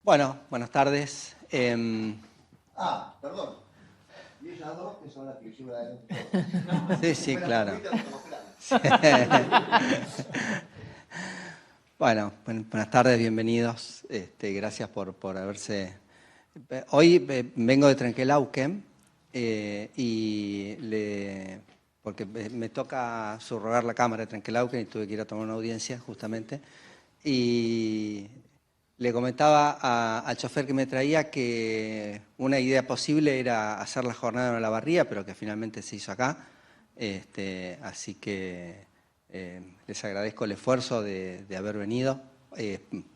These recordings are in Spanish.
Bueno, buenas tardes. Perdón. Y ellas dos que son las que llevan adelante todo. Sí, sí, claro. Bueno, buenas tardes, bienvenidos. Gracias por haberse... Hoy vengo de Trenquelauquen porque me toca subrogar la Cámara de Trenquelauquen y tuve que ir a tomar una audiencia justamente. Y le comentaba al chofer que me traía que una idea posible era hacer la jornada en Olavarría, pero que finalmente se hizo acá. Así que les agradezco el esfuerzo de haber venido.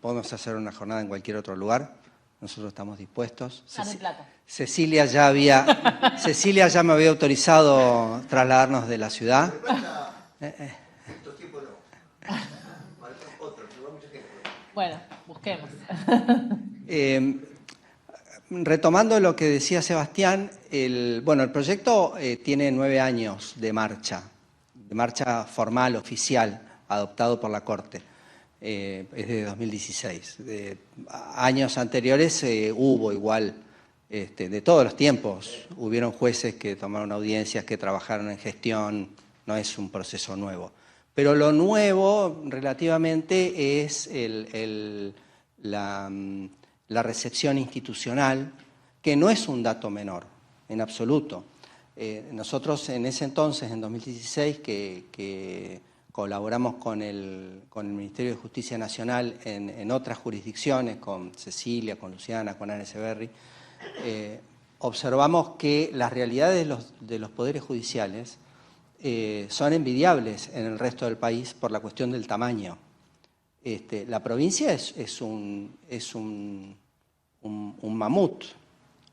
Podemos hacer una jornada en cualquier otro lugar. Nosotros estamos dispuestos. Cecilia ya me había autorizado trasladarnos de la ciudad. Bueno, busquemos. Retomando lo que decía Sebastián, el proyecto tiene 9 años de marcha formal, oficial, adoptado por la Corte. Es de 2016. Años anteriores hubo igual, de todos los tiempos, hubieron jueces que tomaron audiencias, que trabajaron en gestión, no es un proceso nuevo. Pero lo nuevo relativamente es la recepción institucional, que no es un dato menor, en absoluto. Nosotros en ese entonces, en 2016, que colaboramos con el Ministerio de Justicia Nacional en otras jurisdicciones, con Cecilia, con Luciana, con Ana Echeverri, observamos que las realidades de los poderes judiciales son envidiables en el resto del país por la cuestión del tamaño. La provincia es un mamut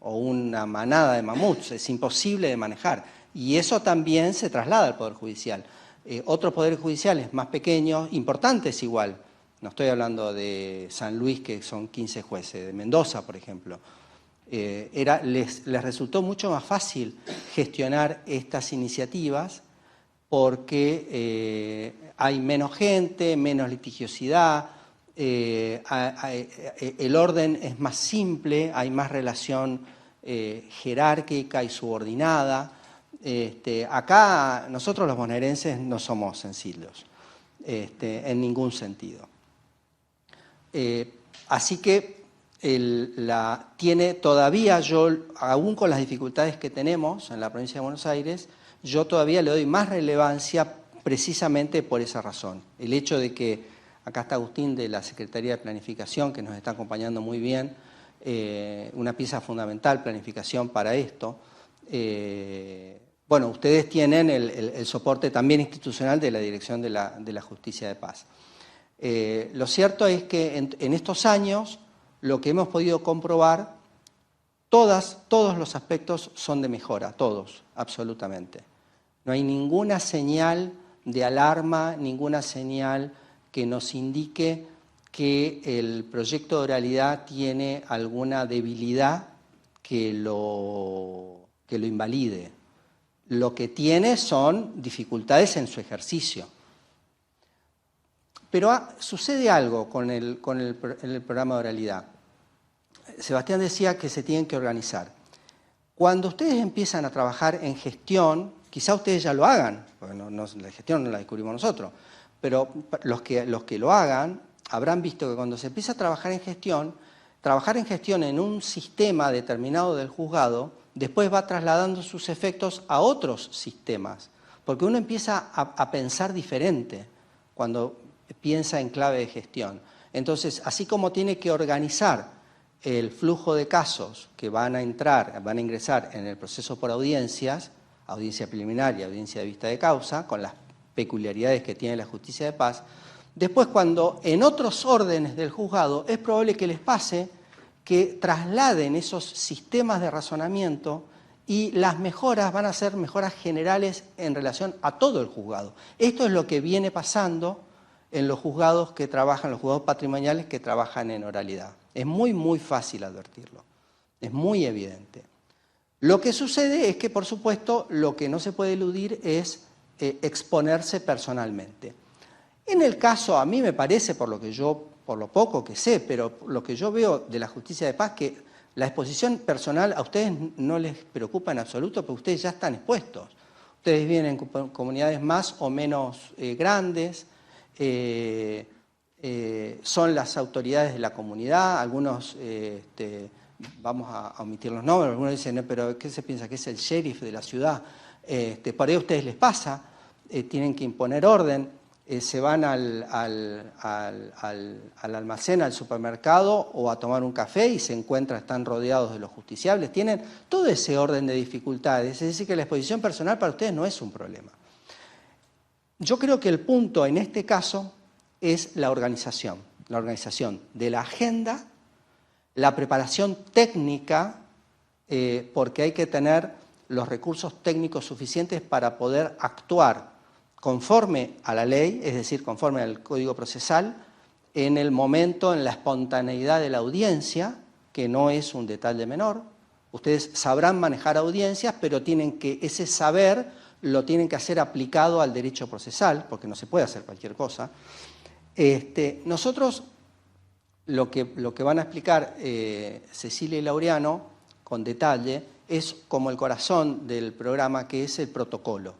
o una manada de mamuts, es imposible de manejar. Y eso también se traslada al Poder Judicial. Otros poderes judiciales más pequeños, importantes igual, no estoy hablando de San Luis, que son 15 jueces, de Mendoza, por ejemplo, les resultó mucho más fácil gestionar estas iniciativas porque hay menos gente, menos litigiosidad, el orden es más simple, hay más relación jerárquica y subordinada. Acá nosotros los bonaerenses no somos sencillos, en ningún sentido. Así que tiene todavía, aún con las dificultades que tenemos en la provincia de Buenos Aires, yo todavía le doy más relevancia precisamente por esa razón. El hecho de que, acá está Agustín de la Secretaría de Planificación, que nos está acompañando muy bien, una pieza fundamental, planificación para esto. Bueno, ustedes tienen el soporte también institucional de la Dirección de la Justicia de Paz. Lo cierto es que en estos años lo que hemos podido comprobar, todos los aspectos son de mejora, todos, absolutamente. No hay ninguna señal de alarma, ninguna señal que nos indique que el proyecto de oralidad tiene alguna debilidad que lo invalide. Lo que tiene son dificultades en su ejercicio. Pero sucede algo con el programa de oralidad. Sebastián decía que se tienen que organizar. Cuando ustedes empiezan a trabajar en gestión, quizá ustedes ya lo hagan, porque la gestión no la descubrimos nosotros, pero los que lo hagan habrán visto que cuando se empieza a trabajar en gestión en un sistema determinado del juzgado, después va trasladando sus efectos a otros sistemas, porque uno empieza a pensar diferente cuando piensa en clave de gestión. Entonces, así como tiene que organizar el flujo de casos que van a ingresar en el proceso por audiencias, audiencia preliminar y audiencia de vista de causa, con las peculiaridades que tiene la justicia de paz, después cuando en otros órdenes del juzgado es probable que les pase que trasladen esos sistemas de razonamiento y las mejoras van a ser mejoras generales en relación a todo el juzgado. Esto es lo que viene pasando en los juzgados que trabajan, los juzgados patrimoniales que trabajan en oralidad. Es muy, muy fácil advertirlo, es muy evidente. Lo que sucede es que, por supuesto, lo que no se puede eludir es exponerse personalmente. En el caso, a mí me parece, por lo que yo por lo poco que sé, pero lo que yo veo de la justicia de paz, que la exposición personal a ustedes no les preocupa en absoluto, porque ustedes ya están expuestos. Ustedes viven en comunidades más o menos grandes, son las autoridades de la comunidad, algunos, vamos a omitir los nombres, algunos dicen, pero ¿qué se piensa? Que es el sheriff de la ciudad. Por ahí a ustedes les pasa, tienen que imponer orden, se van al almacén, al supermercado o a tomar un café y se encuentran, están rodeados de los justiciables, tienen todo ese orden de dificultades, es decir, que la exposición personal para ustedes no es un problema. Yo creo que el punto en este caso es la organización de la agenda, la preparación técnica, porque hay que tener los recursos técnicos suficientes para poder actuar conforme a la ley, es decir, conforme al Código Procesal, en el momento, en la espontaneidad de la audiencia, que no es un detalle menor. Ustedes sabrán manejar audiencias, pero ese saber lo tienen que hacer aplicado al derecho procesal, porque no se puede hacer cualquier cosa. Nosotros, lo que van a explicar Cecilia y Laureano, con detalle, es como el corazón del programa, que es el protocolo.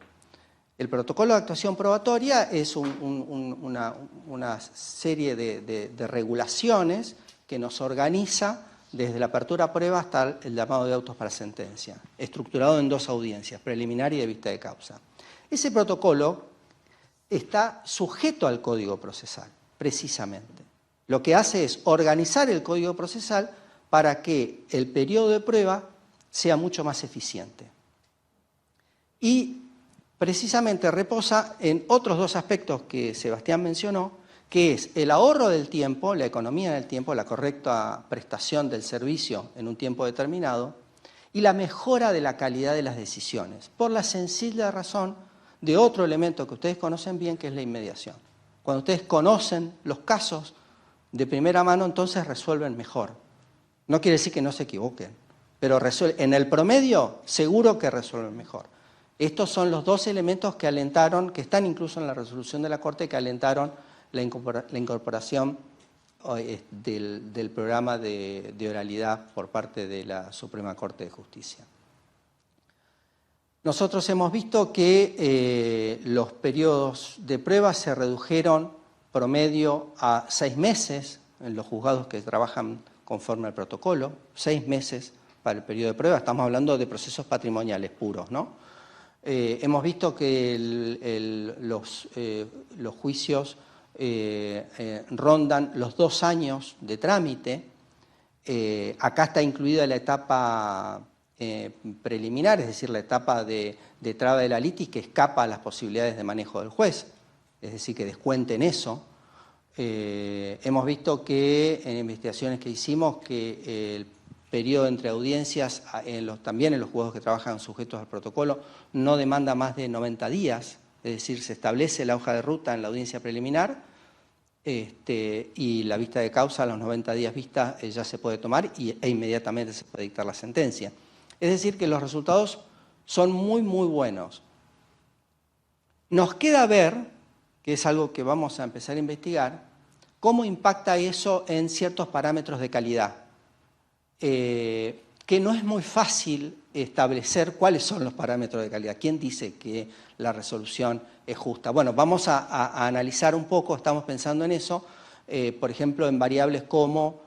El protocolo de actuación probatoria es una serie de regulaciones que nos organiza desde la apertura a prueba hasta el llamado de autos para sentencia, estructurado en 2 audiencias, preliminar y de vista de causa. Ese protocolo está sujeto al Código Procesal, precisamente. Lo que hace es organizar el Código Procesal para que el periodo de prueba sea mucho más eficiente. Y precisamente reposa en otros 2 aspectos que Sebastián mencionó, que es el ahorro del tiempo, la economía del tiempo, la correcta prestación del servicio en un tiempo determinado, y la mejora de la calidad de las decisiones, por la sencilla razón de otro elemento que ustedes conocen bien, que es la inmediación. Cuando ustedes conocen los casos de primera mano, entonces resuelven mejor. No quiere decir que no se equivoquen, pero en el promedio seguro que resuelven mejor. Estos son los 2 elementos que alentaron, que están incluso en la resolución de la Corte, que alentaron la incorporación del programa de oralidad por parte de la Suprema Corte de Justicia. Nosotros hemos visto que los periodos de prueba se redujeron promedio a 6 meses en los juzgados que trabajan conforme al protocolo, 6 meses para el periodo de prueba, estamos hablando de procesos patrimoniales puros, ¿no? Hemos visto que los juicios rondan los 2 años de trámite. Acá está incluida la etapa preliminar, es decir, la etapa de traba de la litis, que escapa a las posibilidades de manejo del juez, es decir, que descuenten eso. Hemos visto que en investigaciones que hicimos que el periodo entre audiencias, también en los juzgados que trabajan sujetos al protocolo, no demanda más de 90 días, es decir, se establece la hoja de ruta en la audiencia preliminar y la vista de causa a los 90 días vista ya se puede tomar e inmediatamente se puede dictar la sentencia. Es decir, que los resultados son muy, muy buenos. Nos queda ver, que es algo que vamos a empezar a investigar, cómo impacta eso en ciertos parámetros de calidad. Que no es muy fácil establecer cuáles son los parámetros de calidad. ¿Quién dice que la resolución es justa? Bueno, vamos a analizar un poco, estamos pensando en eso, por ejemplo, en variables como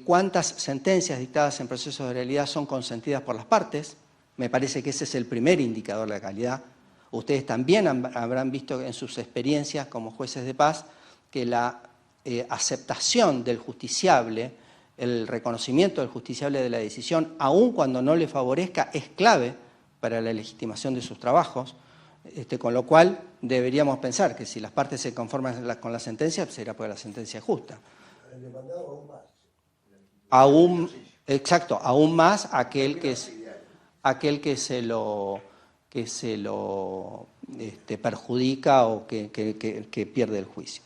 cuántas sentencias dictadas en procesos de oralidad son consentidas por las partes. Me parece que ese es el primer indicador de la calidad. Ustedes también habrán visto en sus experiencias como jueces de paz que la aceptación del justiciable, el reconocimiento del justiciable de la decisión, aun cuando no le favorezca, es clave para la legitimación de sus trabajos, con lo cual deberíamos pensar que si las partes se conforman con la sentencia, será porque la sentencia es justa. El demandado aún más. Exacto, aún más aquel que se lo perjudica o que pierde el juicio.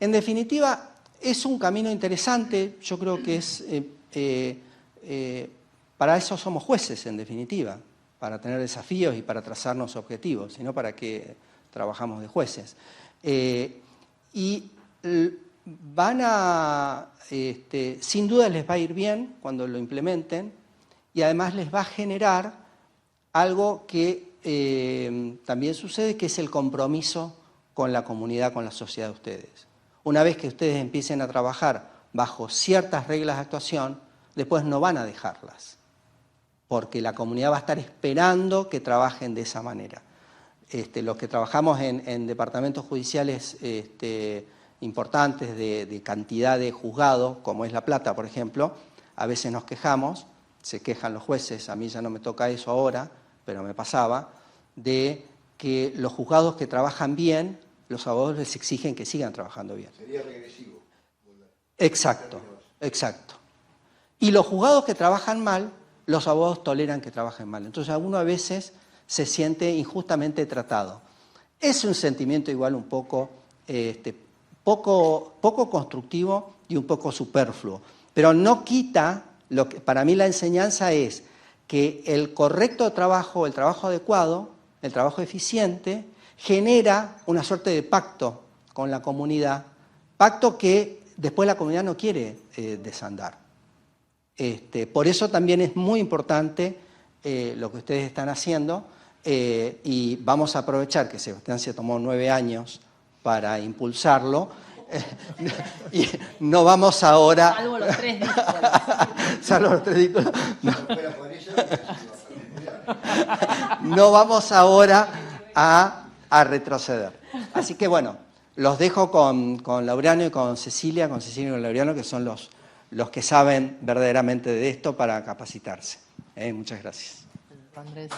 En definitiva, es un camino interesante, yo creo que es, para eso somos jueces, en definitiva, para tener desafíos y para trazarnos objetivos, sino para qué trabajamos de jueces. Y sin duda les va a ir bien cuando lo implementen y además les va a generar algo que también sucede, que es el compromiso con la comunidad, con la sociedad de ustedes. Una vez que ustedes empiecen a trabajar bajo ciertas reglas de actuación, después no van a dejarlas, porque la comunidad va a estar esperando que trabajen de esa manera. Los que trabajamos en departamentos judiciales importantes de cantidad de juzgados, como es La Plata, por ejemplo, a veces nos quejamos, se quejan los jueces, a mí ya no me toca eso ahora, pero me pasaba, de que los juzgados que trabajan bien, los abogados les exigen que sigan trabajando bien. Sería regresivo. Exacto, exacto. Y los juzgados que trabajan mal, los abogados toleran que trabajen mal. Entonces, uno a veces se siente injustamente tratado. Es un sentimiento igual un poco, poco constructivo y un poco superfluo. Pero no quita, para mí la enseñanza es que el correcto trabajo, el trabajo adecuado, el trabajo eficiente, genera una suerte de pacto con la comunidad, pacto que después la comunidad no quiere desandar. Por eso también es muy importante lo que ustedes están haciendo y vamos a aprovechar que Sebastián se tomó 9 años para impulsarlo y no vamos ahora... Salvo los 3 dígitos. Salvo los 3 dígitos. No vamos ahora a retroceder. Así que bueno, los dejo con Laureano y con Cecilia y con Laureano, que son los que saben verdaderamente de esto para capacitarse. Muchas gracias. Andrés.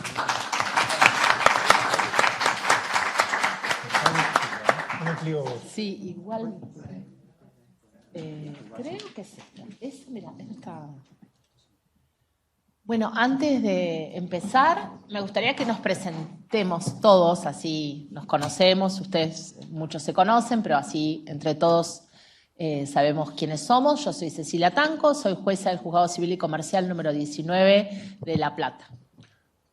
Sí, igual. Creo que es esta. Mira, esta. Bueno, antes de empezar, me gustaría que nos presentemos todos, así nos conocemos, ustedes muchos se conocen, pero así entre todos sabemos quiénes somos. Yo soy Cecilia Tanco, soy jueza del Juzgado Civil y Comercial número 19 de La Plata.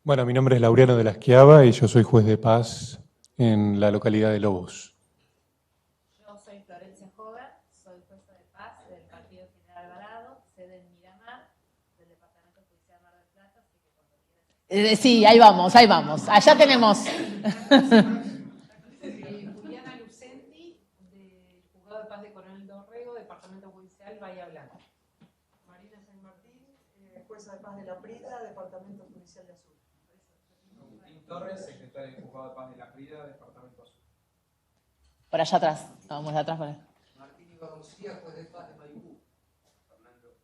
Bueno, mi nombre es Laureano de la Schiava y yo soy juez de paz en la localidad de Lobos. Yo soy Florencia Jover, soy jueza de paz del Partido General Alvarado, sede en Miramar, del Departamento Judicial Mar del Plata, así que cuando quieras... Sí, ahí vamos. Allá tenemos. Juliana Lucenti, del Juzgado de Paz de Coronel Dorrego, Departamento Judicial Bahía Blanca. Marina San Martín, jueza de paz de La Prida, Departamento Judicial de Azul. Agustín Torres, secretario del Juzgado de Paz de La Prida, Departamento Azul. Por allá atrás. Vamos de atrás para allá. Martín Ibancía, juez de paz de Maipú. Fernando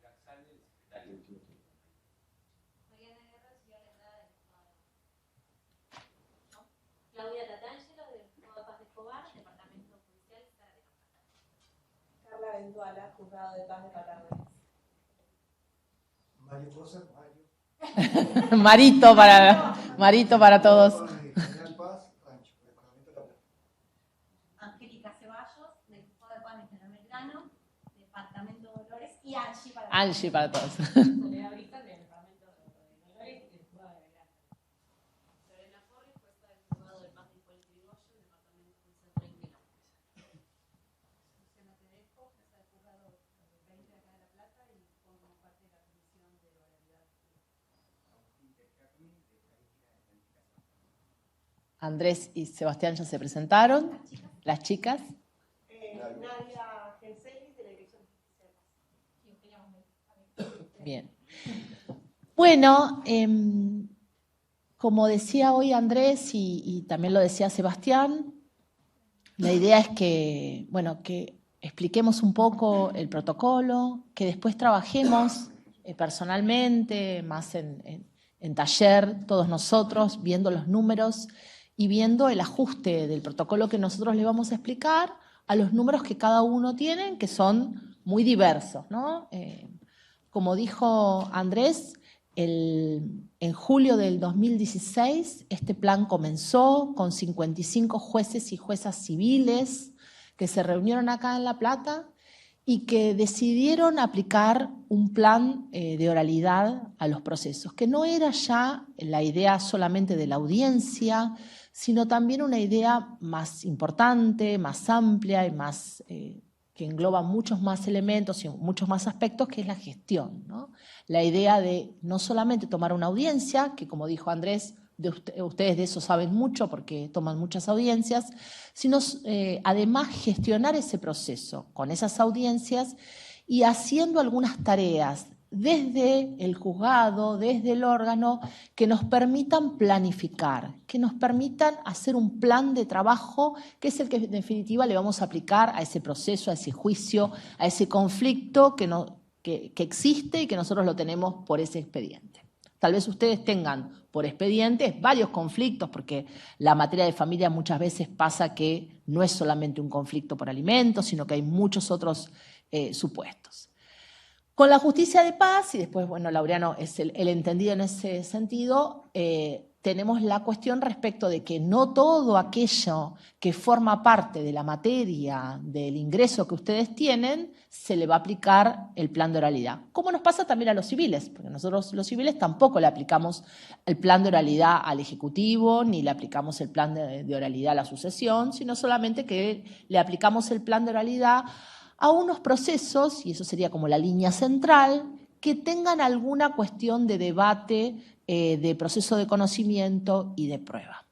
Laxalde, secretario. Mariana Guerra, ciudad letrada del Juzgado. Claudia Tatangelo, del Juzgado de Paz de Escobar, Departamento Judicial Sara de Campana. Carla Ventuala, Juzgado de Paz de Patarrones. Mario Rosa, Mario. Marito para todos. General Paz, Rancho, Departamento de La Plata. Angélica Ceballos, del Juzgado de Paz de General Belgrano, Departamento de Dolores, y Angie para todos. Soledad Brita, del Departamento de Dolores y del Juzgado de Belgrano. Lorena Forri, jueza del Juzgado de Paz de Hipólito Yrigoyen, Departamento Judicial 30. Luciana Tedesco, jueza del Juzgado 20 de acá de La Plata y formo parte de la Comisión de Oralidad. Andrés y Sebastián ya se presentaron. Las chicas. Nadia Genselis, de la Dirección de Justicia de Paz. Bien. Bueno, como decía hoy Andrés y también lo decía Sebastián, la idea es que, bueno, que expliquemos un poco el protocolo, que después trabajemos personalmente, más en taller, todos nosotros, viendo los números y viendo el ajuste del protocolo que nosotros le vamos a explicar a los números que cada uno tiene, que son muy diversos, ¿no? Como dijo Andrés, en julio del 2016 este plan comenzó con 55 jueces y juezas civiles que se reunieron acá en La Plata y que decidieron aplicar un plan de oralidad a los procesos, que no era ya la idea solamente de la audiencia, sino también una idea más importante, más amplia y más que engloba muchos más elementos y muchos más aspectos, que es la gestión, ¿no? La idea de no solamente tomar una audiencia, que como dijo Andrés, ustedes de eso saben mucho porque toman muchas audiencias, sino además gestionar ese proceso con esas audiencias y haciendo algunas tareas desde el juzgado, desde el órgano, que nos permitan planificar, que nos permitan hacer un plan de trabajo, que es el que en definitiva le vamos a aplicar a ese proceso, a ese juicio, a ese conflicto que existe y que nosotros lo tenemos por ese expediente. Tal vez ustedes tengan por expedientes varios conflictos, porque la materia de familia muchas veces pasa que no es solamente un conflicto por alimentos, sino que hay muchos otros supuestos. Con la justicia de paz, y después, bueno, Laureano es el entendido en ese sentido, tenemos la cuestión respecto de que no todo aquello que forma parte de la materia del ingreso que ustedes tienen, se le va a aplicar el plan de oralidad. Como nos pasa también a los civiles, porque nosotros los civiles tampoco le aplicamos el plan de oralidad al Ejecutivo, ni le aplicamos el plan de oralidad a la sucesión, sino solamente que le aplicamos el plan de oralidad a unos procesos, y eso sería como la línea central, que tengan alguna cuestión de debate, de proceso de conocimiento y de prueba.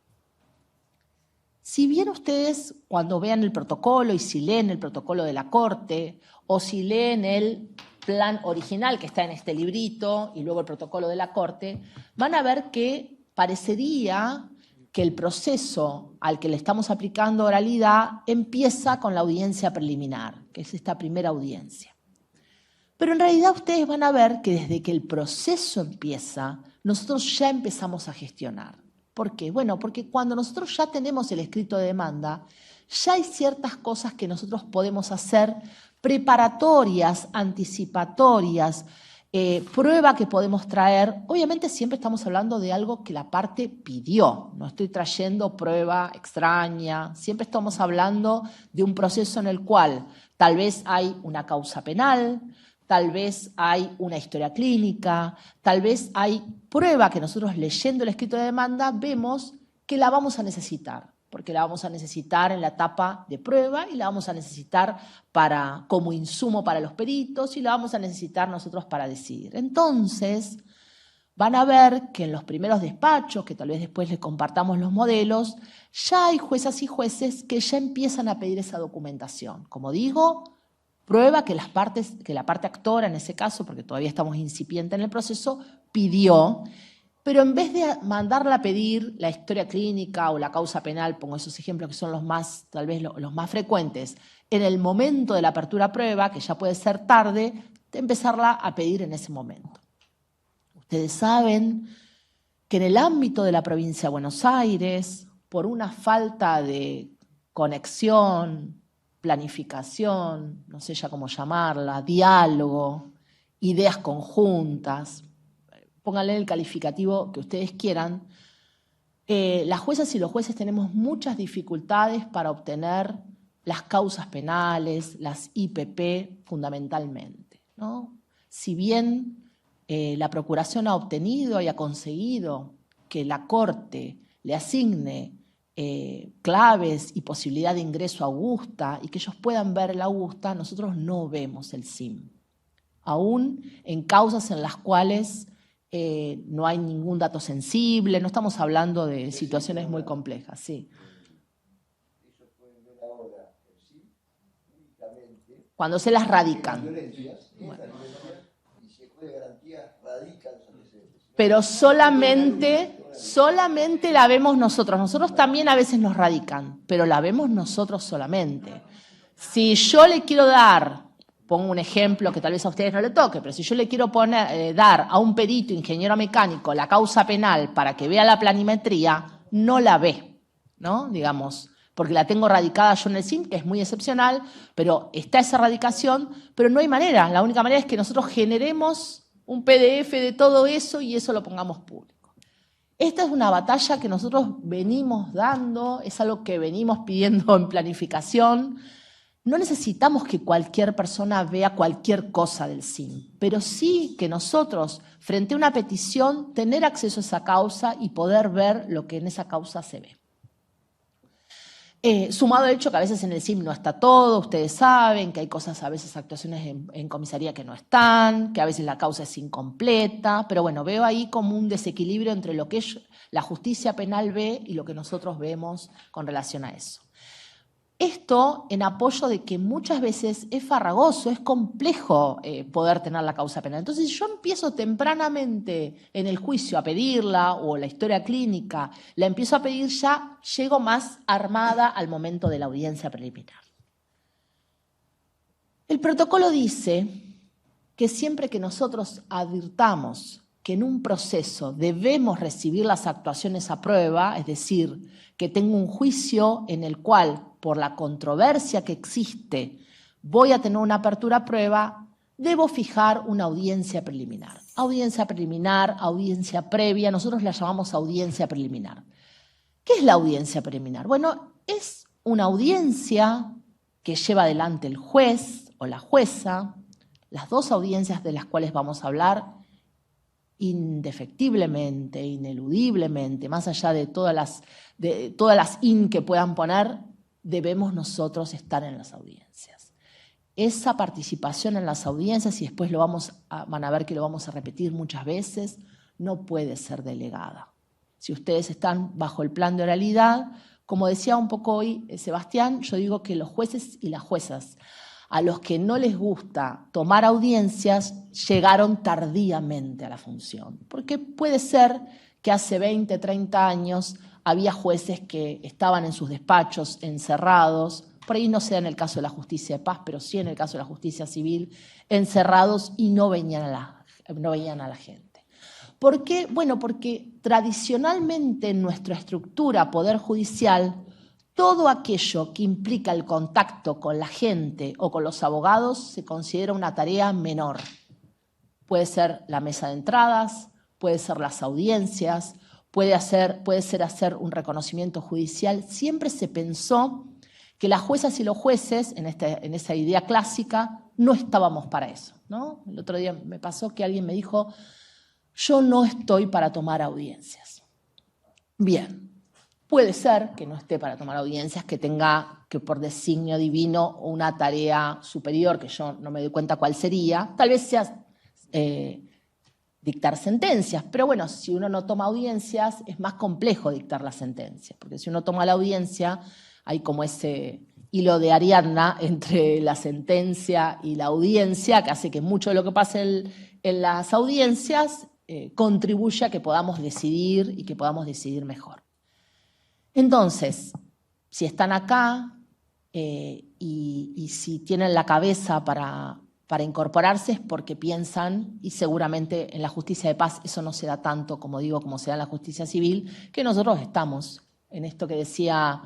Si bien ustedes, cuando vean el protocolo y si leen el protocolo de la Corte, o si leen el plan original que está en este librito y luego el protocolo de la Corte, van a ver que parecería que el proceso al que le estamos aplicando oralidad empieza con la audiencia preliminar, que es esta primera audiencia. Pero en realidad ustedes van a ver que desde que el proceso empieza, nosotros ya empezamos a gestionar. ¿Por qué? Bueno, porque cuando nosotros ya tenemos el escrito de demanda, ya hay ciertas cosas que nosotros podemos hacer preparatorias, anticipatorias, prueba que podemos traer. Obviamente siempre estamos hablando de algo que la parte pidió, no estoy trayendo prueba extraña, siempre estamos hablando de un proceso en el cual tal vez hay una causa penal, tal vez hay una historia clínica, tal vez hay prueba que nosotros leyendo el escrito de demanda vemos que la vamos a necesitar, porque la vamos a necesitar en la etapa de prueba y la vamos a necesitar como insumo para los peritos y la vamos a necesitar nosotros para decidir. Entonces, van a ver que en los primeros despachos, que tal vez después les compartamos los modelos, ya hay juezas y jueces que ya empiezan a pedir esa documentación. Como digo, prueba que la parte actora en ese caso, porque todavía estamos incipientes en el proceso, pidió. Pero en vez de mandarla a pedir la historia clínica o la causa penal, pongo esos ejemplos que son los más, tal vez los más frecuentes, en el momento de la apertura a prueba, que ya puede ser tarde, de empezarla a pedir en ese momento. Ustedes saben que en el ámbito de la provincia de Buenos Aires, por una falta de conexión, planificación, no sé ya cómo llamarla, diálogo, ideas conjuntas, pónganle el calificativo que ustedes quieran, las juezas y los jueces tenemos muchas dificultades para obtener las causas penales, las IPP fundamentalmente, ¿no? Si bien la Procuración ha obtenido y ha conseguido que la Corte le asigne claves y posibilidad de ingreso a Augusta y que ellos puedan ver la Augusta, nosotros no vemos el SIM. Aún en causas en las cuales no hay ningún dato sensible, no estamos hablando de situaciones muy complejas, sí. Eso pueden ver ahora, sí, únicamente. Cuando se las radican. Y se puede garantía radican los antecedentes. Pero solamente la vemos nosotros. Nosotros también a veces nos radican, pero la vemos nosotros solamente. Si yo le quiero dar, pongo un ejemplo que tal vez a ustedes no le toque, pero si yo le quiero dar a un perito ingeniero mecánico la causa penal para que vea la planimetría, no la ve, ¿no? Digamos, porque la tengo radicada yo en el SIM, que es muy excepcional, pero está esa radicación, pero no hay manera. La única manera es que nosotros generemos un PDF de todo eso y eso lo pongamos público. Esta es una batalla que nosotros venimos dando, es algo que venimos pidiendo en planificación. No necesitamos que cualquier persona vea cualquier cosa del SIM, pero sí que nosotros, frente a una petición, tener acceso a esa causa y poder ver lo que en esa causa se ve. Sumado al hecho que a veces en el CIM no está todo, ustedes saben que hay cosas, a veces actuaciones en comisaría que no están, que a veces la causa es incompleta, pero bueno, veo ahí como un desequilibrio entre lo que la justicia penal ve y lo que nosotros vemos con relación a eso. Esto en apoyo de que muchas veces es farragoso, es complejo poder tener la causa penal. Entonces, si yo empiezo tempranamente en el juicio a pedirla o la historia clínica, la empiezo a pedir ya, llego más armada al momento de la audiencia preliminar. El protocolo dice que siempre que nosotros advirtamos que en un proceso debemos recibir las actuaciones a prueba, es decir, que tengo un juicio en el cual, por la controversia que existe, voy a tener una apertura a prueba, debo fijar una audiencia preliminar. Audiencia preliminar, audiencia previa, nosotros la llamamos audiencia preliminar. ¿Qué es la audiencia preliminar? Bueno, es una audiencia que lleva adelante el juez o la jueza, las dos audiencias de las cuales vamos a hablar, indefectiblemente, ineludiblemente, más allá de todas las in que puedan poner, debemos nosotros estar en las audiencias. Esa participación en las audiencias, y después van a ver que lo vamos a repetir muchas veces, no puede ser delegada. Si ustedes están bajo el plan de oralidad, como decía un poco hoy Sebastián, yo digo que los jueces y las juezas, a los que no les gusta tomar audiencias, llegaron tardíamente a la función. Porque puede ser que hace 20, 30 años había jueces que estaban en sus despachos encerrados, por ahí no sea en el caso de la justicia de paz, pero sí en el caso de la justicia civil, encerrados y no veían a la gente. ¿Por qué? Bueno, porque tradicionalmente en nuestra estructura poder judicial, todo aquello que implica el contacto con la gente o con los abogados se considera una tarea menor. Puede ser la mesa de entradas, puede ser las audiencias, puede ser hacer un reconocimiento judicial. Siempre se pensó que las juezas y los jueces, en esa idea clásica, no estábamos para eso, ¿no? El otro día me pasó que alguien me dijo, yo no estoy para tomar audiencias. Bien. Puede ser que no esté para tomar audiencias, que tenga que por designio divino una tarea superior, que yo no me doy cuenta cuál sería, tal vez sea dictar sentencias, pero bueno, si uno no toma audiencias es más complejo dictar la sentencia, porque si uno toma la audiencia hay como ese hilo de Ariadna entre la sentencia y la audiencia, que hace que mucho de lo que pase en las audiencias contribuya a que podamos decidir y que podamos decidir mejor. Entonces, si están acá y si tienen la cabeza para incorporarse es porque piensan, y seguramente en la justicia de paz eso no se da tanto, como digo, como se da en la justicia civil, que nosotros estamos en esto que decía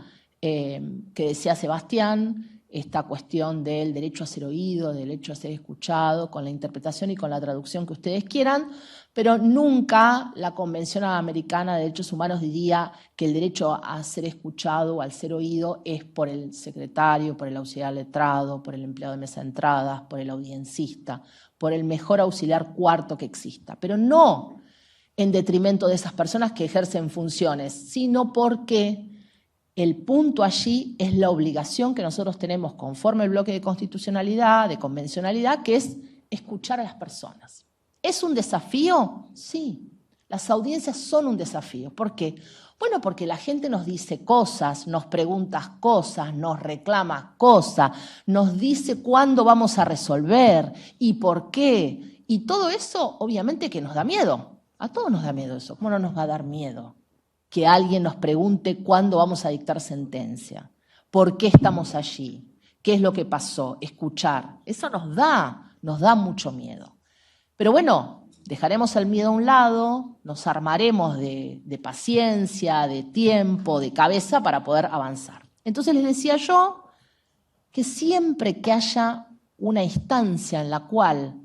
Sebastián, esta cuestión del derecho a ser oído, del derecho a ser escuchado, con la interpretación y con la traducción que ustedes quieran, pero nunca la Convención Americana de Derechos Humanos diría que el derecho a ser escuchado o al ser oído es por el secretario, por el auxiliar letrado, por el empleado de mesa de entradas, por el audiencista, por el mejor auxiliar cuarto que exista, pero no en detrimento de esas personas que ejercen funciones, sino porque el punto allí es la obligación que nosotros tenemos conforme el bloque de constitucionalidad, de convencionalidad, que es escuchar a las personas. ¿Es un desafío? Sí. Las audiencias son un desafío. ¿Por qué? Bueno, porque la gente nos dice cosas, nos pregunta cosas, nos reclama cosas, nos dice cuándo vamos a resolver y por qué. Y todo eso, obviamente, que nos da miedo. A todos nos da miedo eso. ¿Cómo no nos va a dar miedo que alguien nos pregunte cuándo vamos a dictar sentencia? ¿Por qué estamos allí? ¿Qué es lo que pasó? Escuchar. Eso nos da mucho miedo. Pero bueno, dejaremos el miedo a un lado, nos armaremos de paciencia, de tiempo, de cabeza para poder avanzar. Entonces les decía yo que siempre que haya una instancia en la cual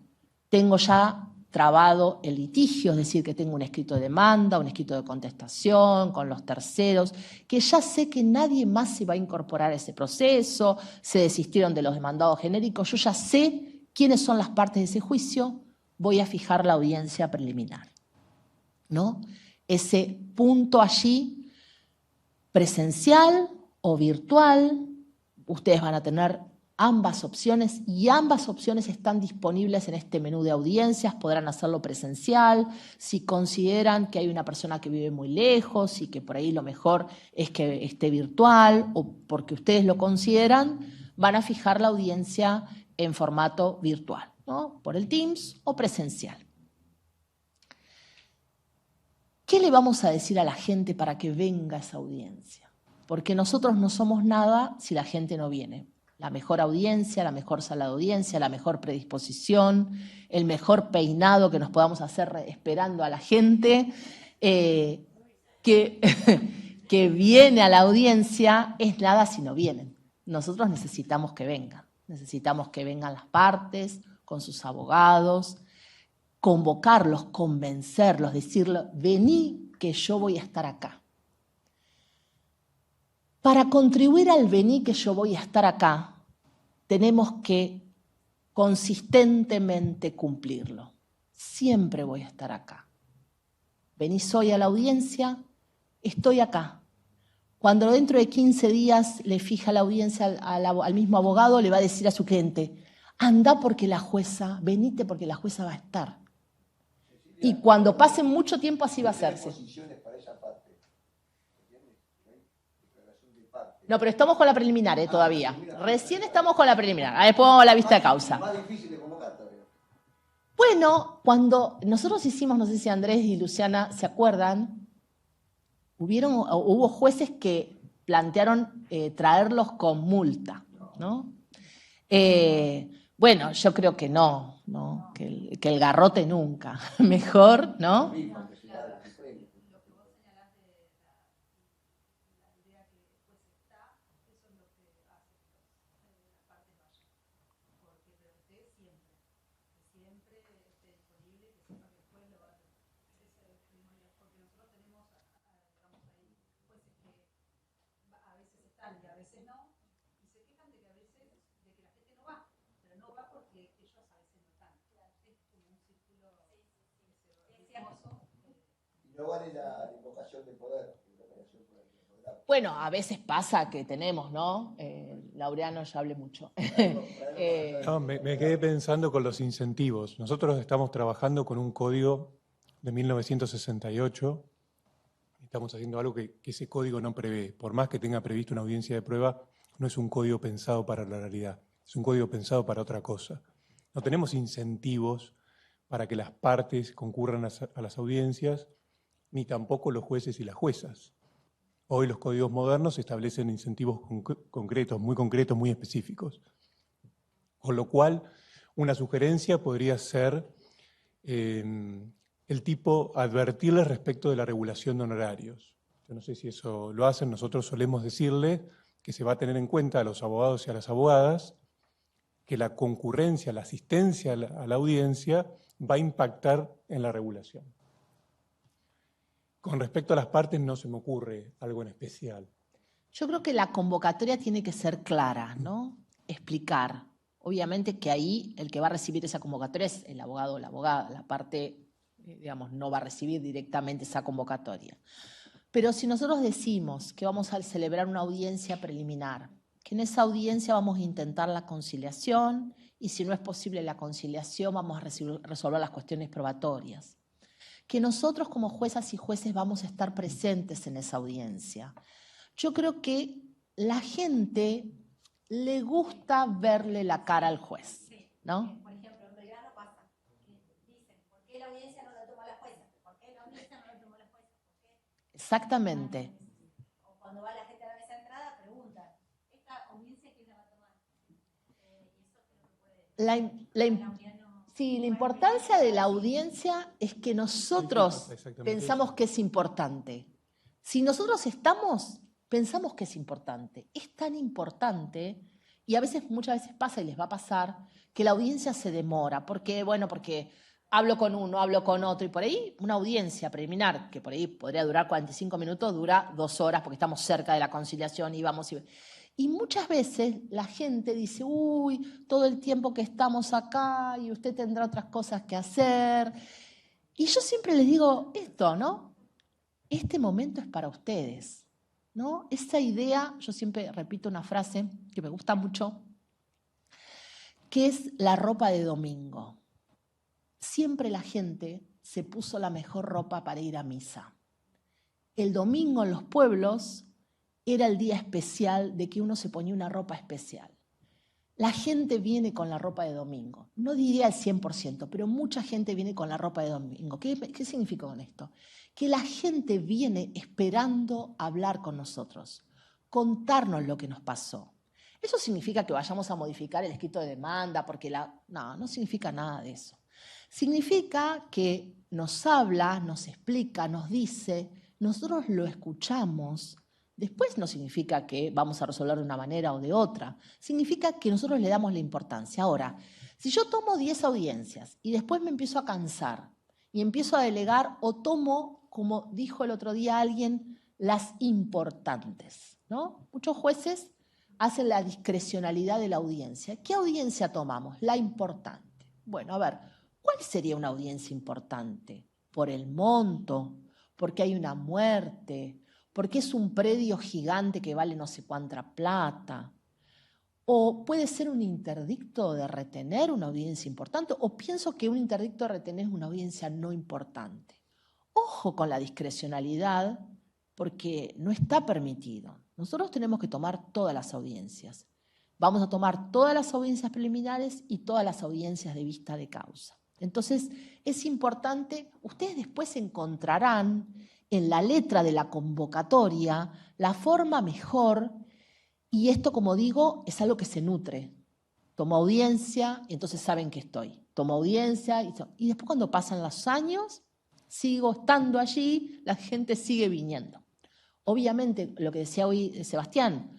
tengo ya trabado el litigio, es decir, que tengo un escrito de demanda, un escrito de contestación con los terceros, que ya sé que nadie más se va a incorporar a ese proceso, se desistieron de los demandados genéricos, yo ya sé quiénes son las partes de ese juicio, voy a fijar la audiencia preliminar, ¿no? Ese punto allí presencial, o virtual. Ustedes van a tener ambas opciones y ambas opciones están disponibles en este menú de audiencias. Podrán hacerlo presencial. Si consideran que hay una persona que vive muy lejos y que por ahí lo mejor es que esté virtual o porque ustedes lo consideran, van a fijar la audiencia en formato virtual, ¿no? Por el Teams o presencial. ¿Qué le vamos a decir a la gente para que venga a esa audiencia? Porque nosotros no somos nada si la gente no viene. La mejor audiencia, la mejor sala de audiencia, la mejor predisposición, el mejor peinado que nos podamos hacer esperando a la gente que viene a la audiencia es nada si no vienen. Nosotros necesitamos que vengan las partes con sus abogados, convocarlos, convencerlos, decirles, vení que yo voy a estar acá. Para contribuir al vení que yo voy a estar acá, tenemos que consistentemente cumplirlo. Siempre voy a estar acá. Venís hoy a la audiencia, estoy acá. Cuando dentro de 15 días le fija la audiencia al mismo abogado, le va a decir a su cliente, anda porque la jueza, venite porque la jueza va a estar. Y cuando pase mucho tiempo así va a hacerse. No, pero estamos con la preliminar todavía. Recién estamos con la preliminar. Ahí después vamos a la vista de causa. Más difícil de convocar todavía. Bueno, cuando nosotros hicimos, no sé si Andrés y Luciana se acuerdan, hubo jueces que plantearon traerlos con multa, ¿no? Bueno, yo creo que no, que el garrote nunca. Mejor, ¿no? No vale la invocación de poder. Bueno, a veces pasa que tenemos, ¿no? Laureano, ya hablé mucho. No, me quedé pensando con los incentivos. Nosotros estamos trabajando con un código de 1968. Estamos haciendo algo que ese código no prevé. Por más que tenga previsto una audiencia de prueba, no es un código pensado para la realidad. Es un código pensado para otra cosa. No tenemos incentivos para que las partes concurran a las audiencias, ni tampoco los jueces y las juezas. Hoy los códigos modernos establecen incentivos concretos, muy específicos. Con lo cual, una sugerencia podría ser el tipo advertirles respecto de la regulación de honorarios. Yo no sé si eso lo hacen, nosotros solemos decirle que se va a tener en cuenta a los abogados y a las abogadas que la concurrencia, la asistencia a la audiencia va a impactar en la regulación. Con respecto a las partes no se me ocurre algo en especial. Yo creo que la convocatoria tiene que ser clara, ¿no? Explicar. Obviamente que ahí el que va a recibir esa convocatoria es el abogado o la abogada. La parte, digamos, no va a recibir directamente esa convocatoria. Pero si nosotros decimos que vamos a celebrar una audiencia preliminar, que en esa audiencia vamos a intentar la conciliación y si no es posible la conciliación vamos a resolver las cuestiones probatorias. Que nosotros como juezas y jueces vamos a estar presentes en esa audiencia. Yo creo que la gente le gusta verle la cara al juez, ¿no? Por ejemplo, en Belgrano pasa, que dicen, ¿por qué la audiencia no la toma la jueza? ¿Por qué la audiencia no la toma la jueza? Exactamente. O cuando va la gente a la mesa de entrada, preguntan, ¿esta audiencia quién la va a tomar? Y eso creo que puede... Sí, la importancia de la audiencia es que nosotros pensamos que es importante. Si nosotros estamos, pensamos que es importante. Es tan importante, y a veces, muchas veces pasa y les va a pasar, que la audiencia se demora. Porque hablo con uno, hablo con otro, y por ahí una audiencia preliminar, que por ahí podría durar 45 minutos, dura 2 horas porque estamos cerca de la conciliación y vamos y... Y muchas veces la gente dice, uy, todo el tiempo que estamos acá y usted tendrá otras cosas que hacer. Y yo siempre les digo esto, ¿no? Este momento es para ustedes. ¿no? Esa idea, yo siempre repito una frase que me gusta mucho, que es la ropa de domingo. Siempre la gente se puso la mejor ropa para ir a misa. El domingo en los pueblos era el día especial de que uno se ponía una ropa especial. La gente viene con la ropa de domingo. No diría el 100%, pero mucha gente viene con la ropa de domingo. ¿Qué significa con esto? Que la gente viene esperando hablar con nosotros, contarnos lo que nos pasó. ¿Eso significa que vayamos a modificar el escrito de demanda? No significa nada de eso. Significa que nos habla, nos explica, nos dice, nosotros lo escuchamos. Después no significa que vamos a resolver de una manera o de otra. Significa que nosotros le damos la importancia. Ahora, si yo tomo 10 audiencias y después me empiezo a cansar y empiezo a delegar o tomo, como dijo el otro día alguien, las importantes, ¿no? Muchos jueces hacen la discrecionalidad de la audiencia. ¿Qué audiencia tomamos? La importante. Bueno, a ver, ¿cuál sería una audiencia importante? ¿Por el monto? ¿Porque hay una muerte? ¿Porque es un predio gigante que vale no sé cuánta plata? ¿O puede ser un interdicto de retener una audiencia importante? ¿O pienso que un interdicto de retener es una audiencia no importante? Ojo con la discrecionalidad, porque no está permitido. Nosotros tenemos que tomar todas las audiencias. Vamos a tomar todas las audiencias preliminares y todas las audiencias de vista de causa. Entonces, es importante, ustedes después encontrarán en la letra de la convocatoria la forma mejor, y esto, como digo, es algo que se nutre. Tomo audiencia y entonces saben que estoy. Tomo audiencia y después cuando pasan los años, sigo estando allí, la gente sigue viniendo. Obviamente, lo que decía hoy Sebastián,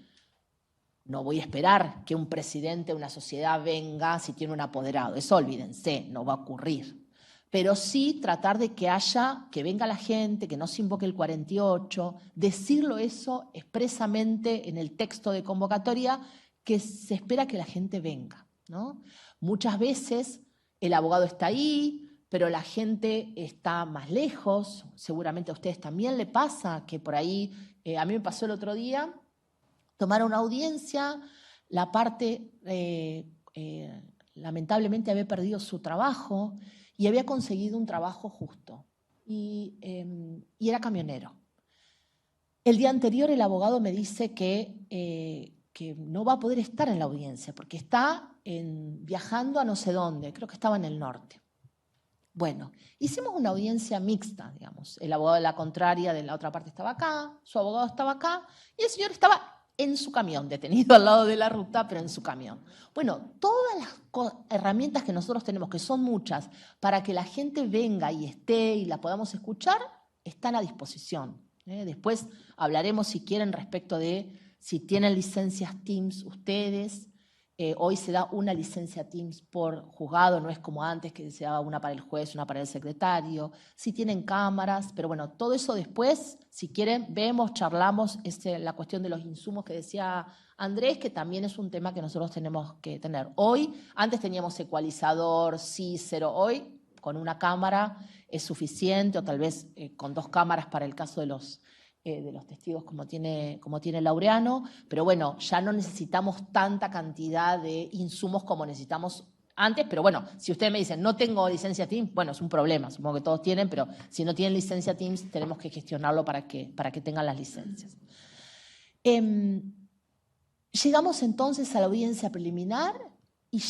no voy a esperar que un presidente de una sociedad venga si tiene un apoderado. Eso olvídense, no va a ocurrir. Pero sí tratar de que venga la gente, que no se invoque el 48, decirlo eso expresamente en el texto de convocatoria, que se espera que la gente venga, ¿no? Muchas veces el abogado está ahí, pero la gente está más lejos. Seguramente a ustedes también le pasa que por ahí, a mí me pasó el otro día, tomar una audiencia, la parte lamentablemente había perdido su trabajo y había conseguido un trabajo justo y era camionero. El día anterior el abogado me dice que no va a poder estar en la audiencia porque está viajando a no sé dónde, creo que estaba en el norte. Bueno, hicimos una audiencia mixta, digamos. El abogado de la contraria de la otra parte estaba acá, su abogado estaba acá y el señor estaba en su camión, detenido al lado de la ruta, pero en su camión. Bueno, todas las herramientas que nosotros tenemos, que son muchas, para que la gente venga y esté y la podamos escuchar, están a disposición. Después hablaremos, si quieren, respecto de si tienen licencias Teams ustedes. Hoy se da una licencia Teams por juzgado, no es como antes que se daba una para el juez, una para el secretario. Si tienen cámaras, pero bueno, todo eso después, si quieren, vemos, charlamos, la cuestión de los insumos que decía Andrés, que también es un tema que nosotros tenemos que tener. Hoy, antes teníamos ecualizador, Cícero, hoy con una cámara es suficiente, o tal vez con 2 cámaras para el caso de los testigos como tiene Laureano, pero bueno, ya no necesitamos tanta cantidad de insumos como necesitamos antes, pero bueno, si ustedes me dicen, no tengo licencia Teams, bueno, es un problema, supongo que todos tienen, pero si no tienen licencia Teams, tenemos que gestionarlo para que tengan las licencias. Llegamos entonces a la audiencia preliminar y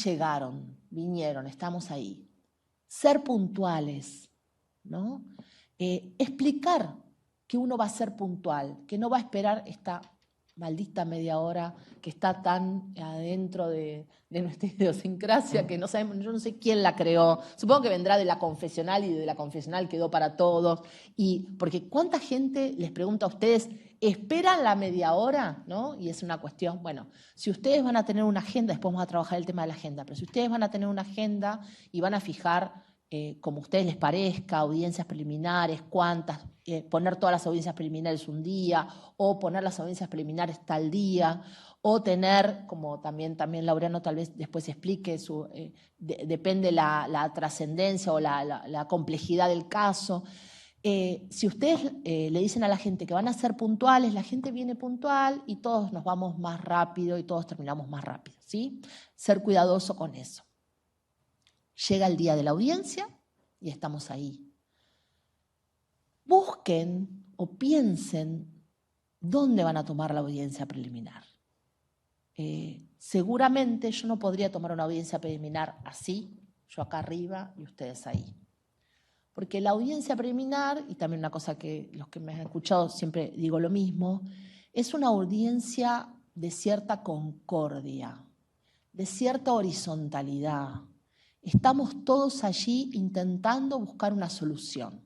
vinieron, estamos ahí. Ser puntuales, ¿no? Explicar que uno va a ser puntual, que no va a esperar esta maldita media hora que está tan adentro de nuestra idiosincrasia que no sabemos, yo no sé quién la creó, supongo que vendrá de la confesional y de la confesional quedó para todos, porque ¿cuánta gente les pregunta a ustedes, esperan la media hora? ¿No? Y es una cuestión, bueno, si ustedes van a tener una agenda, después vamos a trabajar el tema de la agenda, pero si ustedes van a tener una agenda y van a fijar como a ustedes les parezca, audiencias preliminares, cuántas, poner todas las audiencias preliminares un día, o poner las audiencias preliminares tal día, o tener, como también Laureano tal vez después explique, depende la trascendencia o la complejidad del caso. Si ustedes le dicen a la gente que van a ser puntuales, la gente viene puntual y todos nos vamos más rápido y todos terminamos más rápido, ¿sí? Ser cuidadoso con eso. Llega el día de la audiencia y estamos ahí. Busquen o piensen dónde van a tomar la audiencia preliminar. Seguramente yo no podría tomar una audiencia preliminar así, yo acá arriba y ustedes ahí. Porque la audiencia preliminar, y también una cosa que los que me han escuchado siempre digo lo mismo, es una audiencia de cierta concordia, de cierta horizontalidad. Estamos todos allí intentando buscar una solución.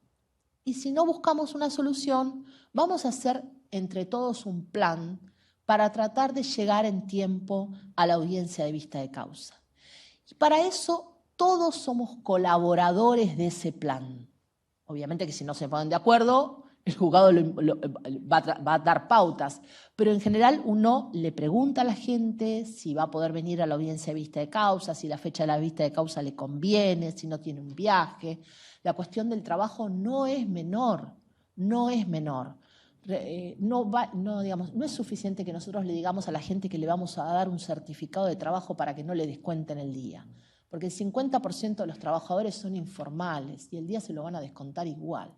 Y si no buscamos una solución, vamos a hacer entre todos un plan para tratar de llegar en tiempo a la audiencia de vista de causa. Y para eso todos somos colaboradores de ese plan. Obviamente que si no se ponen de acuerdo, el juzgado va a dar pautas, pero en general uno le pregunta a la gente si va a poder venir a la audiencia de vista de causa, si la fecha de la vista de causa le conviene, si no tiene un viaje. La cuestión del trabajo no es menor, no es menor. No es suficiente que nosotros le digamos a la gente que le vamos a dar un certificado de trabajo para que no le descuenten el día. Porque el 50% de los trabajadores son informales y el día se lo van a descontar igual.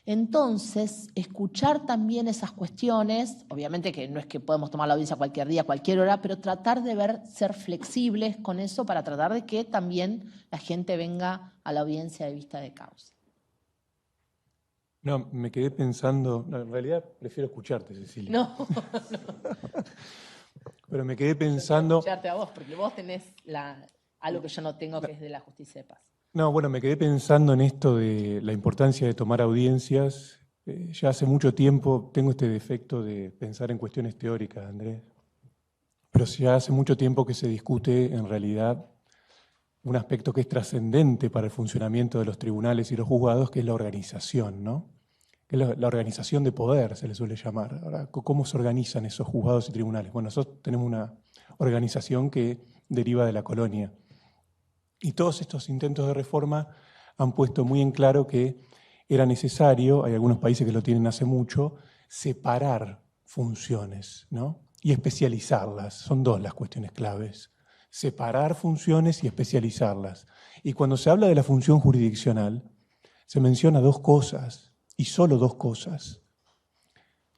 Entonces, escuchar también esas cuestiones, obviamente que no es que podemos tomar la audiencia cualquier día, cualquier hora, pero tratar de ser flexibles con eso para tratar de que también la gente venga a la audiencia de vista de causa. No, me quedé pensando, no, en realidad prefiero escucharte, Cecilia. No. Pero me quedé pensando... Escucharte a vos, porque vos tenés algo que yo no tengo, que es de la justicia de paz. No, bueno, me quedé pensando en esto de la importancia de tomar audiencias. Ya hace mucho tiempo tengo este defecto de pensar en cuestiones teóricas, Andrés. Pero ya hace mucho tiempo que se discute, en realidad, un aspecto que es trascendente para el funcionamiento de los tribunales y los juzgados, que es la organización, ¿no? Que es la organización de poder, se le suele llamar. Ahora, ¿cómo se organizan esos juzgados y tribunales? Bueno, nosotros tenemos una organización que deriva de la colonia. Y todos estos intentos de reforma han puesto muy en claro que era necesario, hay algunos países que lo tienen hace mucho, separar funciones, ¿no? Y especializarlas. Son dos las cuestiones claves. Separar funciones y especializarlas. Y cuando se habla de la función jurisdiccional, se menciona dos cosas, y solo dos cosas.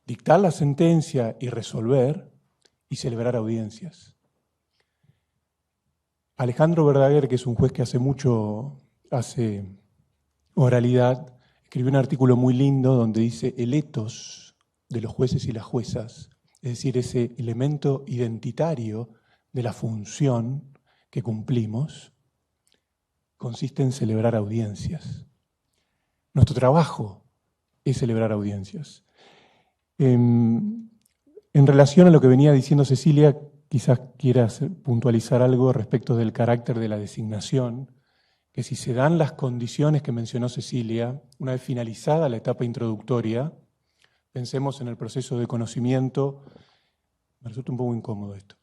Dictar la sentencia y resolver, y celebrar audiencias. Alejandro Verdaguer, que es un juez que hace oralidad, escribió un artículo muy lindo donde dice el ethos de los jueces y las juezas, es decir, ese elemento identitario de la función que cumplimos, consiste en celebrar audiencias. Nuestro trabajo es celebrar audiencias. En relación a lo que venía diciendo Cecilia, quizás quieras puntualizar algo respecto del carácter de la designación, que si se dan las condiciones que mencionó Cecilia, una vez finalizada la etapa introductoria, pensemos en el proceso de conocimiento. Me resulta un poco incómodo esto.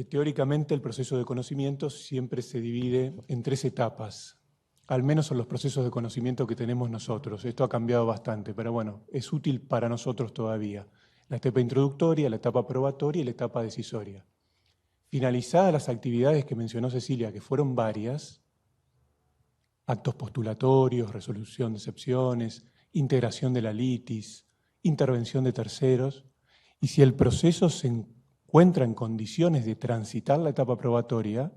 Teóricamente el proceso de conocimiento siempre se divide en 3 etapas, al menos son los procesos de conocimiento que tenemos nosotros. Esto ha cambiado bastante, pero bueno, es útil para nosotros todavía. La etapa introductoria, la etapa probatoria y la etapa decisoria. Finalizadas las actividades que mencionó Cecilia, que fueron varias, actos postulatorios, resolución de excepciones, integración de la litis, intervención de terceros, y si el proceso se encuentra en condiciones de transitar la etapa probatoria,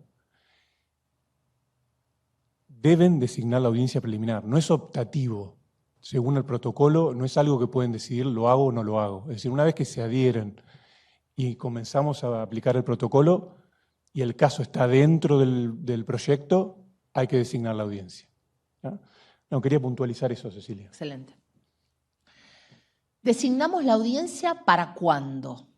deben designar la audiencia preliminar. No es optativo. Según el protocolo, no es algo que pueden decidir lo hago o no lo hago. Es decir, una vez que se adhieren y comenzamos a aplicar el protocolo y el caso está dentro del proyecto, hay que designar la audiencia. ¿No? No, quería puntualizar eso, Cecilia. Excelente. ¿Designamos la audiencia para cuándo?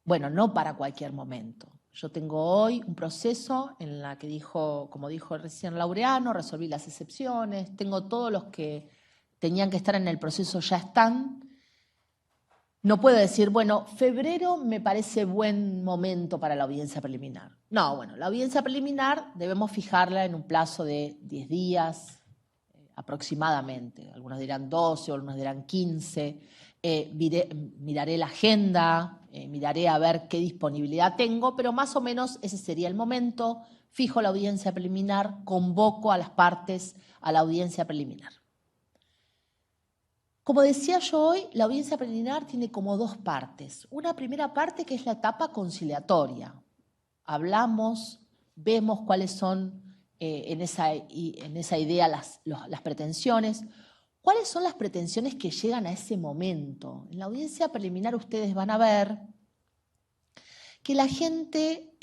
Bueno, no para cualquier momento. Yo tengo hoy un proceso en la que como dijo recién Laureano, resolví las excepciones, tengo todos los que tenían que estar en el proceso ya están. No puedo decir, bueno, febrero me parece buen momento para la audiencia preliminar. No, bueno, la audiencia preliminar debemos fijarla en un plazo de 10 días aproximadamente. Algunos dirán 12, algunos dirán 15. Miraré la agenda, miraré a ver qué disponibilidad tengo, pero más o menos ese sería el momento. Fijo la audiencia preliminar, convoco a las partes a la audiencia preliminar. Como decía yo hoy, la audiencia preliminar tiene como dos partes. Una primera parte que es la etapa conciliatoria. Hablamos, vemos cuáles son en esa idea las pretensiones. ¿Cuáles son las pretensiones que llegan a ese momento? En la audiencia preliminar ustedes van a ver que la gente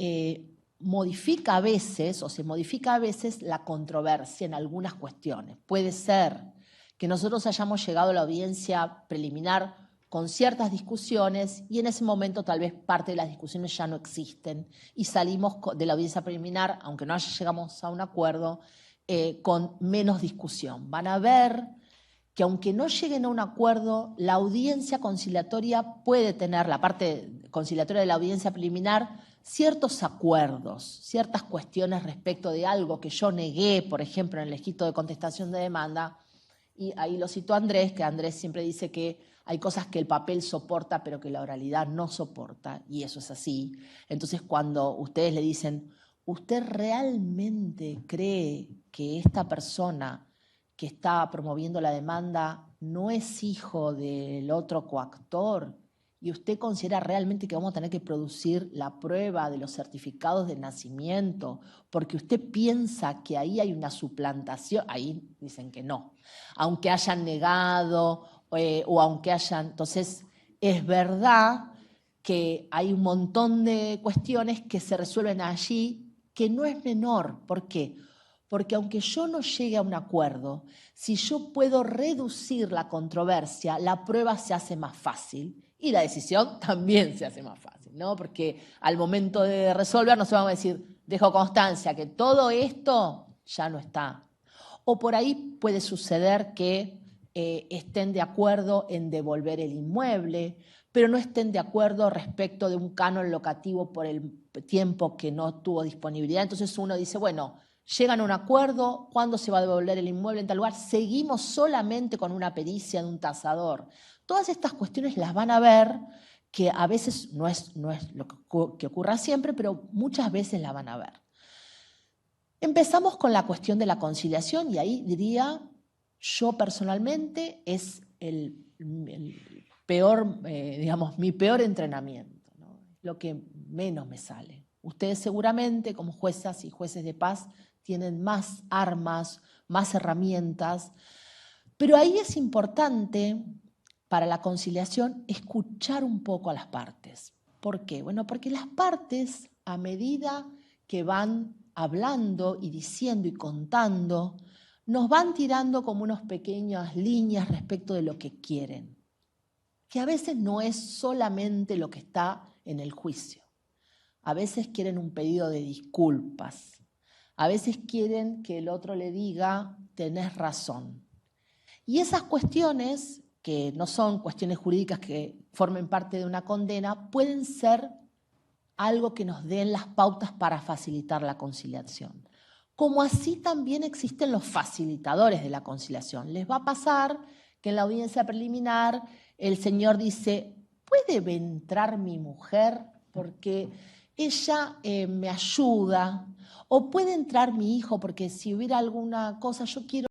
modifica a veces, o se modifica a veces, la controversia en algunas cuestiones. Puede ser que nosotros hayamos llegado a la audiencia preliminar con ciertas discusiones y en ese momento tal vez parte de las discusiones ya no existen y salimos de la audiencia preliminar, aunque no llegamos a un acuerdo, con menos discusión. Van a ver que aunque no lleguen a un acuerdo, la audiencia conciliatoria puede tener, la parte conciliatoria de la audiencia preliminar, ciertos acuerdos, ciertas cuestiones respecto de algo que yo negué, por ejemplo, en el escrito de contestación de demanda, y ahí lo citó Andrés, que Andrés siempre dice que hay cosas que el papel soporta, pero que la oralidad no soporta, y eso es así. Entonces, cuando ustedes le dicen, ¿usted realmente cree que esta persona que está promoviendo la demanda no es hijo del otro coactor? ¿Y usted considera realmente que vamos a tener que producir la prueba de los certificados de nacimiento porque usted piensa que ahí hay una suplantación? Ahí dicen que no. Aunque hayan negado o aunque hayan... Entonces, es verdad que hay un montón de cuestiones que se resuelven allí que no es menor. ¿Por qué? Porque aunque yo no llegue a un acuerdo, si yo puedo reducir la controversia, la prueba se hace más fácil y la decisión también se hace más fácil, ¿no? Porque al momento de resolver no se vamos a decir, dejo constancia que todo esto ya no está. O por ahí puede suceder que estén de acuerdo en devolver el inmueble, pero no estén de acuerdo respecto de un canon locativo por el tiempo que no tuvo disponibilidad. Entonces uno dice, bueno, llegan a un acuerdo, ¿cuándo se va a devolver el inmueble en tal lugar? Seguimos solamente con una pericia de un tasador. Todas estas cuestiones las van a ver, que a veces no es lo que ocurra siempre, pero muchas veces la van a ver. Empezamos con la cuestión de la conciliación y ahí diría, yo personalmente es el peor, digamos, mi peor entrenamiento, ¿no? Lo que menos me sale. Ustedes seguramente, como juezas y jueces de paz, tienen más armas, más herramientas, pero ahí es importante para la conciliación escuchar un poco a las partes. ¿Por qué? Bueno, porque las partes, a medida que van hablando y diciendo y contando, nos van tirando como unas pequeñas líneas respecto de lo que quieren, que a veces no es solamente lo que está en el juicio. A veces quieren un pedido de disculpas, a veces quieren que el otro le diga, tenés razón. Y esas cuestiones, que no son cuestiones jurídicas que formen parte de una condena, pueden ser algo que nos den las pautas para facilitar la conciliación. Como así también existen los facilitadores de la conciliación. Les va a pasar que en la audiencia preliminar el señor dice, ¿puede entrar mi mujer? Porque ella me ayuda. O puede entrar mi hijo, porque si hubiera alguna cosa, yo quiero